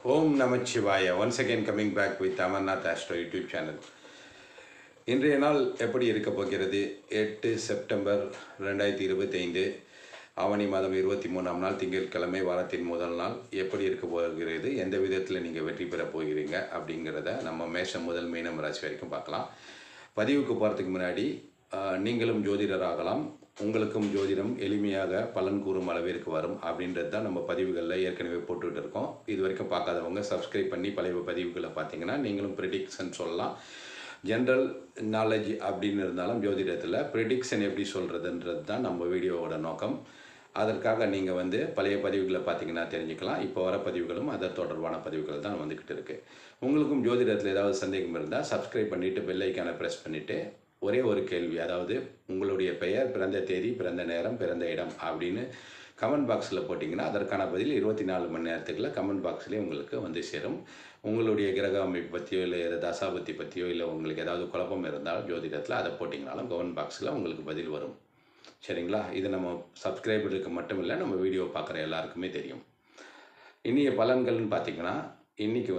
Om Namah Shivaya. Once again coming back with Amarnath Astro YouTube channel. இன்றைய நாள் எப்படி இருக்க போகிறது? 8 செப்டம்பர் 2025 ஆவணி மாதம் 23ஆம் நாள் திங்கட்கிழமை வாரத்தின் முதல் நாள் எப்படி இருக்க போகிறது? எந்த விதத்தில் நீங்கள் வெற்றி பெற போகிறீங்க அப்படிங்கிறத நம்ம மேஷம் முதல் மீனம் ராசி வரைக்கும் பார்க்கலாம். பதிவுக்கு போகிறதுக்கு முன்னாடி நீங்களும் ஜோதிடர் ஆகலாம், உங்களுக்கும் ஜோதிடம் எளிமையாக பலன் கூறும் அளவிற்கு வரும் அப்படின்றது தான் நம்ம பதிவுகளில் ஏற்கனவே போட்டுக்கிட்டு இருக்கோம். இது வரைக்கும் பார்க்காதவங்க சப்ஸ்கிரைப் பண்ணி பழைய பதிவுகளை பார்த்தீங்கன்னா நீங்களும் ப்ரெடிக்ஷன் சொல்லலாம். ஜென்ரல் நாலேஜ் அப்படின்னு இருந்தாலும் ஜோதிடத்தில் ப்ரெடிக்ஷன் எப்படி சொல்கிறதுன்றது தான் நம்ம வீடியோவோட நோக்கம். அதற்காக நீங்கள் பழைய பதிவுகளை பார்த்தீங்கன்னா தெரிஞ்சுக்கலாம். இப்போ வர பதிவுகளும் அதை தொடர்பான பதிவுகள் தான் வந்துக்கிட்டு இருக்குது. உங்களுக்கும் ஜோதிடத்தில் ஏதாவது சந்தேகம் இருந்தால் சப்ஸ்கிரைப் பண்ணிவிட்டு பெல் ஐக்கானை ப்ரெஸ் பண்ணிவிட்டு ஒரே ஒரு கேள்வி, அதாவது உங்களுடைய பெயர், பிறந்த தேதி, பிறந்த நேரம், பிறந்த இடம் அப்படின்னு கமெண்ட் பாக்ஸில் போட்டிங்கன்னா அதற்கான பதில் 24 மணி நேரத்துக்குள்ள கமெண்ட் பாக்ஸ்லேயே உங்களுக்கு சேரும். உங்களுடைய கிரக அமைப்பு பற்றியோ இல்லை தசாபத்தி பற்றியோ இல்லை உங்களுக்கு ஏதாவது குழப்பம் இருந்தாலும் ஜோதிடத்தில் அதை போட்டிங்கனாலும் கமெண்ட் பாக்ஸில் உங்களுக்கு பதில் வரும். சரிங்களா? இது நம்ம சப்ஸ்கிரைபருக்கு மட்டும் இல்லை, நம்ம வீடியோ பார்க்குற எல்லாருக்குமே தெரியும். இன்றைய பலன்கள்னு பார்த்திங்கன்னா, இன்றைக்கி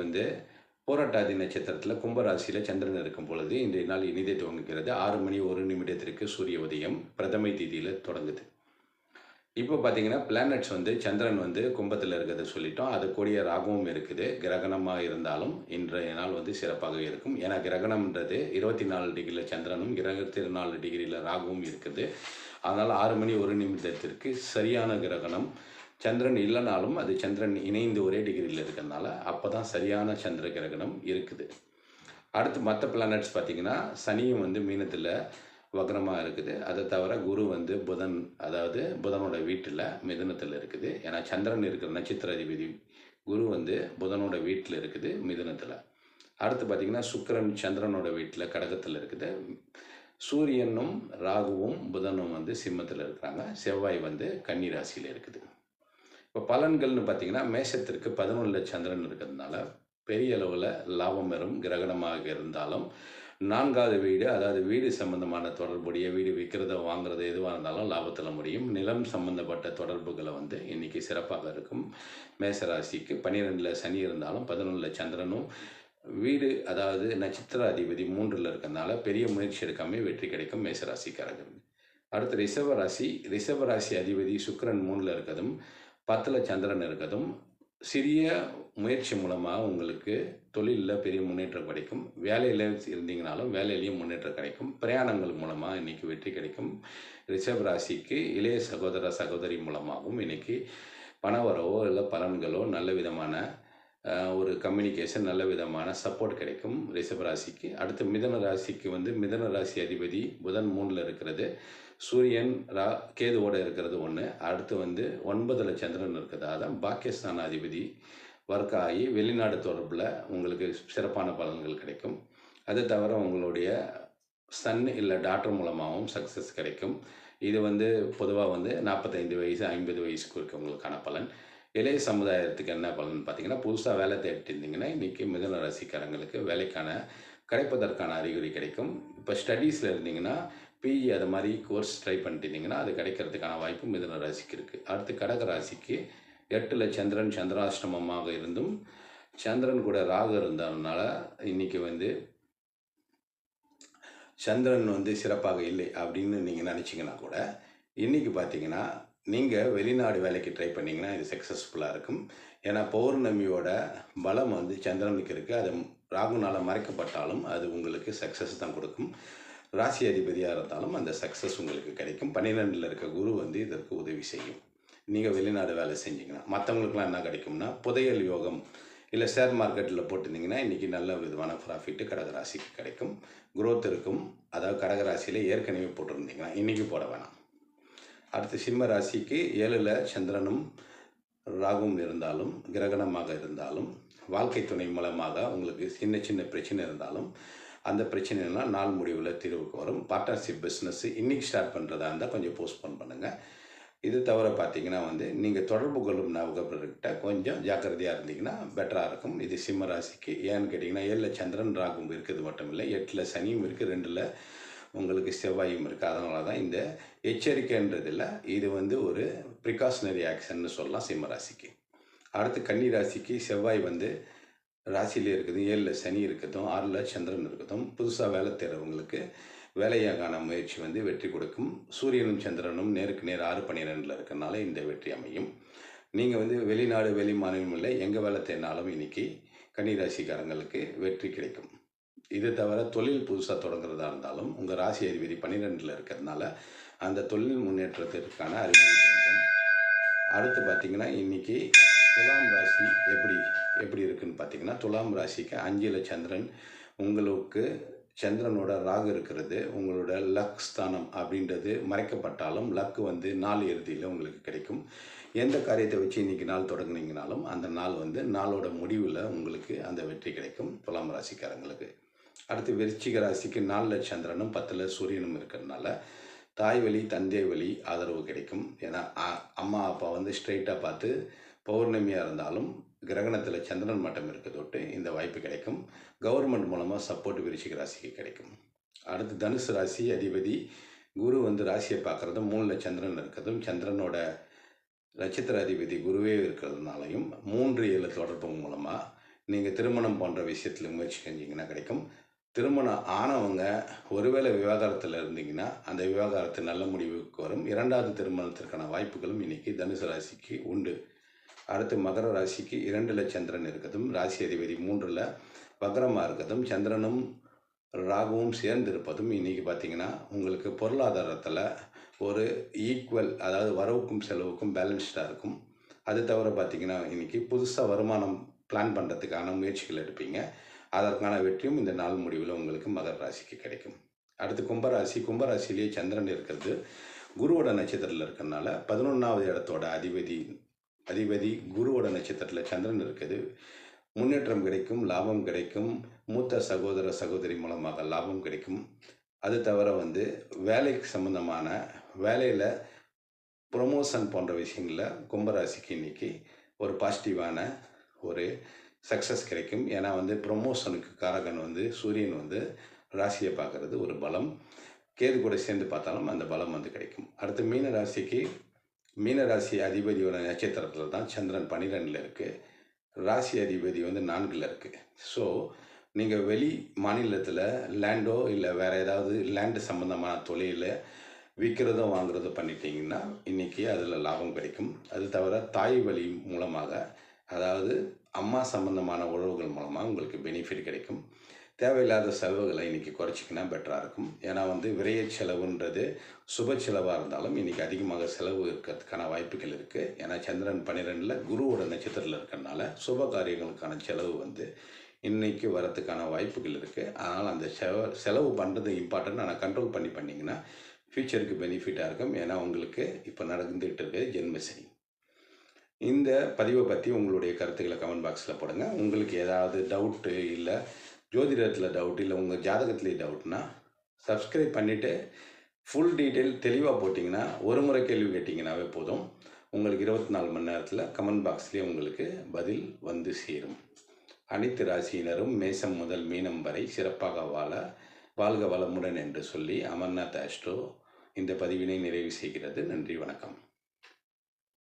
போராட்டாதி நட்சத்திரத்தில் கும்பராசியில் சந்திரன் இருக்கும் பொழுது இன்றைய நாள் இனிதே துவங்குகிறது. 6 மணி 1 நிமிடத்திற்கு சூரிய உதயம் பிரதமை தேதியில் தொடங்குது. இப்போ பார்த்தீங்கன்னா பிளானட்ஸ் சந்திரன் கும்பத்தில் இருக்கிறத சொல்லிட்டோம். அது கூடிய ராகுவும் இருக்குது. கிரகணமாக இருந்தாலும் இன்றைய நாள் சிறப்பாகவே இருக்கும். ஏன்னா கிரகணம்ன்றது 24 டிகிரியில் சந்திரனும் 24 டிகிரியில் ராகுவும் இருக்குது. அதனால் 6 மணி 1 நிமிடத்திற்கு சரியான கிரகணம். சந்திரன் இல்லைனாலும் அது சந்திரன் இணைந்து ஒரே டிகிரியில் இருக்கிறதுனால அப்போ தான் சரியான சந்திர கிரகணம் இருக்குது. அடுத்து மற்ற பிளானட்ஸ் பார்த்திங்கன்னா சனியும் மீனத்தில் வக்ரமாக இருக்குது. அதை தவிர குரு புதன், அதாவது புதனோட வீட்டில் மிதுனத்தில் இருக்குது. ஏன்னா சந்திரன் இருக்கிற நட்சத்திர அதிபதி குரு புதனோட வீட்டில் இருக்குது மிதுனத்தில். அடுத்து பார்த்திங்கன்னா சுக்கிரன் சந்திரனோட வீட்டில் கடகத்தில் இருக்குது. சூரியனும் ராகுவும் புதனும் சிம்மத்தில் இருக்கிறாங்க. செவ்வாய் கன்னி ராசியில் இருக்குது. இப்போ பலன்கள்னு பார்த்திங்கன்னா மேஷத்திற்கு 11 சந்திரன் இருக்கிறதுனால பெரிய அளவில் லாபம் வரும். கிரகணமாக இருந்தாலும் 4வது வீடு, அதாவது வீடு சம்பந்தமான தொடர்புடைய வீடு விற்கிறத வாங்குறது எதுவாக இருந்தாலும் லாபத்தில் முடியும். நிலம் சம்பந்தப்பட்ட தொடர்புகளை இன்றைக்கி சிறப்பாக இருக்கும். மேஷராசிக்கு 12 சனி இருந்தாலும் 11 சந்திரனும் வீடு, அதாவது நட்சத்திர அதிபதி 3ல் இருக்கிறதுனால பெரிய முயற்சி எடுக்காமல் வெற்றி கிடைக்கும் மேஷராசிக்காரர்கள். அடுத்து ரிஷபராசி அதிபதி சுக்கிரன் 3ல் இருக்கிறதும் 10ல் சந்திரன் இருக்கிறதும் சிறிய முயற்சி மூலமாக உங்களுக்கு தொழிலில் பெரிய முன்னேற்றம் கிடைக்கும். வேலையில் இருந்தீங்கனாலும் வேலையிலையும் முன்னேற்றம் கிடைக்கும். பிரயாணங்கள் மூலமாக இன்றைக்கி வெற்றி கிடைக்கும். ரிஷபராசிக்கு இளைய சகோதர சகோதரி மூலமாகவும் இன்றைக்கி பணவரவோ இல்லை பலன்களோ நல்ல விதமான ஒரு கம்யூனிகேஷன், நல்ல விதமான சப்போர்ட் கிடைக்கும் ரிஷபராசிக்கு. அடுத்து மிதன ராசிக்கு மிதன ராசி அதிபதி புதன் 3ல் இருக்கிறது. சூரியன் கேதுவோடு இருக்கிறது ஒன்று. அடுத்து 9ல் சந்திரன் இருக்கிறது. அதான் பாக்கியஸ்தான அதிபதி ஒர்க் ஆகி வெளிநாடு தொடர்பில் உங்களுக்கு சிறப்பான பலன்கள் கிடைக்கும். அது தவிர உங்களுடைய சன் இல்லை டாக்டர் மூலமாகவும் சக்ஸஸ் கிடைக்கும். இது பொதுவாக 45 வயசு 50 வயசுக்கு இருக்கவங்களுக்கான பலன். இளைய சமுதாயத்துக்கு என்ன பலன் பார்த்தீங்கன்னா, புதுசாக வேலை தேடிட்டு இருந்தீங்கன்னா இன்றைக்கி மிதுன ராசிக்காரங்களுக்கு வேலைக்கான கிடைப்பதற்கான அறிகுறி கிடைக்கும். இப்போ ஸ்டடீஸில் இருந்தீங்கன்னா பிஇ அது மாதிரி கோர்ஸ் ட்ரை பண்ணிட்டு இருந்தீங்கன்னா அது கிடைக்கிறதுக்கான வாய்ப்பு மிதுன ராசிக்கு இருக்குது. அடுத்து கடக ராசிக்கு 8ல் சந்திரன் சந்திராஷ்டமமாக இருந்தும் சந்திரன் கூட ராகு இருந்ததுனால இன்றைக்கி சந்திரன் சிறப்பாக இல்லை அப்படின்னு நீங்கள் நினச்சிங்கன்னா கூட இன்றைக்கி பார்த்தீங்கன்னா நீங்கள் வெளிநாடு வேலைக்கு ட்ரை பண்ணிங்கன்னா இது சக்ஸஸ்ஃபுல்லாக இருக்கும். ஏன்னா பௌர்ணமியோட பலம் சந்திரனுக்கு இருக்குது. அது ராகுனால் மறைக்கப்பட்டாலும் அது உங்களுக்கு சக்ஸஸ் தான் கொடுக்கும். ராசி அதிபதியாக இருந்தாலும் அந்த சக்ஸஸ் உங்களுக்கு கிடைக்கும். 12ல் இருக்க குரு இதற்கு உதவி செய்யும். நீங்கள் வெளிநாடு வேலை செஞ்சிங்கன்னா மற்றவங்களுக்குலாம் என்ன கிடைக்கும்னா புதையல் யோகம் இல்லை ஷேர் மார்க்கெட்டில் போட்டிருந்தீங்கன்னா இன்றைக்கி நல்ல விதமான ப்ராஃபிட்டு கடகராசிக்கு கிடைக்கும். குரோத் இருக்கும். அதாவது கடகராசியில் ஏற்கனவே போட்டிருந்தீங்கன்னா இன்றைக்கி போட வேணாம். அடுத்து சிம்ம ராசிக்கு 7ல் சந்திரனும் ராகுவும் இருந்தாலும் கிரகணமாக இருந்தாலும் வாழ்க்கை துணை மூலமாக உங்களுக்கு சின்ன சின்ன பிரச்சனை இருந்தாலும் அந்த பிரச்சனைலாம் நாள் முடிவில் தீர்வுக்கு வரும். பார்ட்னர்ஷிப் பிஸ்னஸ் இன்றைக்கி ஸ்டார்ட் பண்ணுறதா இருந்தால் கொஞ்சம் போஸ்ட்போன் பண்ணுங்கள். இது தவிர பார்த்தீங்கன்னா நீங்கள் தொடர்பு கொள்ளும் நபர்கிட்ட கொஞ்சம் ஜாக்கிரதையாக இருந்தீங்கன்னா பெட்டராக இருக்கும். இது சிம்ம ராசிக்கு. ஏன்னு கேட்டிங்கன்னா 7ல் சந்திரன் ராகும் இருக்கிறது மட்டும் இல்லை, 8ல் சனியும் இருக்குது, 2ல் உங்களுக்கு செவ்வாயும் இருக்குது. அதனால தான் இந்த எச்சரிக்கைன்றதில் இது ஒரு ப்ரிகாஷனரி ஆக்ஷன்னு சொல்லலாம் சிம்ம ராசிக்கு. அடுத்து கன்னி ராசிக்கு செவ்வாய் வந்து ராசியிலே இருக்குது, 7ல் சனி இருக்கட்டும், 6ல் சந்திரன் இருக்கட்டும். புதுசாக வேலை தேடுறவங்களுக்கு வேலையாகான முயற்சி வந்து வெற்றி கொடுக்கும். சூரியனும் சந்திரனும் நேருக்கு நேர் 6-12 இருக்கிறனால இந்த வெற்றி அமையும். நீங்கள் வந்து வெளிநாடு வெளி மாநிலம் இல்லை எங்கே வேலை தேடினாலும் இன்னைக்கு கன்னிராசிக்காரங்களுக்கு வெற்றி கிடைக்கும். இது தவிர தொழில் புதுசாக தொடங்குறதா இருந்தாலும் உங்கள் ராசி அதிபதி 12ல் இருக்கிறதுனால அந்த தொழில் முன்னேற்றத்திற்கான அறிகுறி தோன்றும். அடுத்து பார்த்தீங்கன்னா இன்றைக்கி துலாம் ராசி எப்படி இருக்குன்னு பார்த்தீங்கன்னா, துலாம் ராசிக்கு 5ல் சந்திரன், உங்களுக்கு சந்திரனோட ராகு இருக்கிறது. உங்களோட லக் ஸ்தானம் அப்படின்றது மறைக்கப்பட்டாலும் லக்கு வந்து நாள் இறுதியில் உங்களுக்கு கிடைக்கும். எந்த காரியத்தை வச்சு இன்றைக்கி நாள் தொடங்குனீங்கனாலும் அந்த நாள் வந்து நாளோட முடிவில் உங்களுக்கு அந்த வெற்றி கிடைக்கும் துலாம் ராசிக்காரங்களுக்கு. அடுத்து விருச்சிக ராசிக்கு 4ல் சந்திரனும் 10ல் சூரியனும் இருக்கிறதுனால தாய் வழி தந்தை வழி ஆதரவு கிடைக்கும். ஏன்னா அம்மா அப்பா வந்து ஸ்ட்ரெயிட்டாக பார்த்து பௌர்ணமியாக இருந்தாலும் கிரகணத்தில் சந்திரன் மட்டம் இருக்க தொட்டு இந்த வாய்ப்பு கிடைக்கும். கவர்மெண்ட் மூலமாக சப்போர்ட் விருச்சிக ராசிக்கு கிடைக்கும். அடுத்து தனுசு ராசி அதிபதி குரு வந்து ராசியை பார்க்குறது 3ல் சந்திரன் இருக்கிறதும் சந்திரனோட நட்சத்திர அதிபதி குருவே இருக்கிறதுனாலையும் 3-7 தொடர்பு மூலமாக நீங்கள் திருமணம் போன்ற விஷயத்தில் முயற்சி செஞ்சீங்கன்னா கிடைக்கும். திருமணம் ஆனவங்க ஒருவேளை விவாகரத்தில் இருந்தீங்கன்னா அந்த விவாகரத்து நல்ல முடிவுக்கு வரும். 2வது திருமணத்திற்கான வாய்ப்புகளும் இன்றைக்கி தனுசு ராசிக்கு உண்டு. அடுத்து மகர ராசிக்கு 2ல் சந்திரன் இருக்கிறதும் ராசி அதிபதி 3ல் வக்ரமாக இருக்கிறதும் சந்திரனும் ராகுவும் சேர்ந்து இருப்பதும் இன்றைக்கி பார்த்திங்கன்னா உங்களுக்கு பொருளாதாரத்தில் ஒரு ஈக்குவல், அதாவது வரவுக்கும் செலவுக்கும் பேலன்ஸ்டாக இருக்கும். அது தவிர பார்த்திங்கன்னா இன்றைக்கி புதுசாக வருமானம் பிளான் பண்ணுறதுக்கான முயற்சிகள் எடுப்பீங்க. அதற்கான வெற்றியும் இந்த நாள் முடிவில் உங்களுக்கு மகர ராசிக்கு கிடைக்கும். அடுத்து கும்பராசிலேயே சந்திரன் இருக்கிறது குருவோட நட்சத்திரத்தில் இருக்கிறதுனால 11வது இடத்தோட அதிபதி குருவோட நட்சத்திரத்தில் சந்திரன் இருக்குது. முன்னேற்றம் கிடைக்கும், லாபம் கிடைக்கும். மூத்த சகோதர சகோதரி மூலமாக லாபம் கிடைக்கும். அது தவிர வந்து வேலைக்கு சம்பந்தமான வேலையில் ப்ரொமோஷன் போன்ற விஷயங்களில் கும்பராசிக்கு இன்றைக்கி ஒரு பாசிட்டிவான ஒரு சக்ஸஸ் கிடைக்கும். ஏன்னா வந்து ப்ரொமோஷனுக்கு காரகன் வந்து சூரியன் வந்து ராசியை பார்க்குறது ஒரு பலம். கேது கூட சேர்ந்து பார்த்தாலும் அந்த பலம் வந்து கிடைக்கும். அடுத்து மீனராசி அதிபதியோட நட்சத்திரத்தில் தான் சந்திரன் 12ல் இருக்குது. ராசி அதிபதி வந்து 4ல் இருக்குது. ஸோ நீங்கள் வெளி மாநிலத்தில் லேண்டோ இல்லை வேறு ஏதாவது லேண்டு சம்மந்தமான தொழிலில் விற்கிறதோ வாங்குறதோ பண்ணிட்டீங்கன்னா இன்றைக்கி அதில் லாபம் கிடைக்கும். அது தவிர தாய் வழி மூலமாக, அதாவது அம்மா சம்பந்தமான உறவுகள் மூலமாக உங்களுக்கு பெனிஃபிட் கிடைக்கும். தேவையில்லாத செலவுகளை இன்றைக்கி குறைச்சிக்கினா பெட்டராக இருக்கும். ஏன்னா வந்து விரைய செலவுன்றது சுப செலவாக இருந்தாலும் இன்றைக்கி அதிகமாக செலவு இருக்கிறதுக்கான வாய்ப்புகள் இருக்குது. ஏன்னா சந்திரன் 12ல் குருவோட நட்சத்திரத்தில் இருக்கிறதுனால சுப காரியங்களுக்கான செலவு வந்து இன்றைக்கி வரத்துக்கான வாய்ப்புகள் இருக்குது. அதனால் அந்த செலவு பண்ணுறது இம்பார்ட்டன்ட். ஆனால் கண்ட்ரோல் பண்ணிங்கன்னா ஃப்யூச்சருக்கு பெனிஃபிட்டாக இருக்கும். ஏன்னா உங்களுக்கு இப்போ நடந்துகிட்டு இருக்க ஜென்மசனி. இந்த பதிவை பற்றி உங்களுடைய கருத்துக்களை கமெண்ட் பாக்ஸில் போடுங்க. உங்களுக்கு ஏதாவது டவுட்டு இல்லை ஜோதிடத்தில் டவுட் இல்லை உங்கள் ஜாதகத்துலேயே டவுட்னா சப்ஸ்கிரைப் பண்ணிவிட்டு ஃபுல் டீட்டெயில் தெளிவாக போட்டிங்கன்னா ஒரு முறை கேள்வி கேட்டிங்கனாவே போதும். உங்களுக்கு 24 மணி நேரத்தில் கமெண்ட் பாக்ஸ்லேயே உங்களுக்கு பதில் வந்து சேரும். அனைத்து ராசியினரும் மேசம் முதல் மீனம் வரை சிறப்பாக வாழ்க வளமுடன் என்று சொல்லி அமர்நாத் ஆஸ்ட்ரோ இந்த பதிவினை நிறைவு செய்கிறது. நன்றி, வணக்கம்.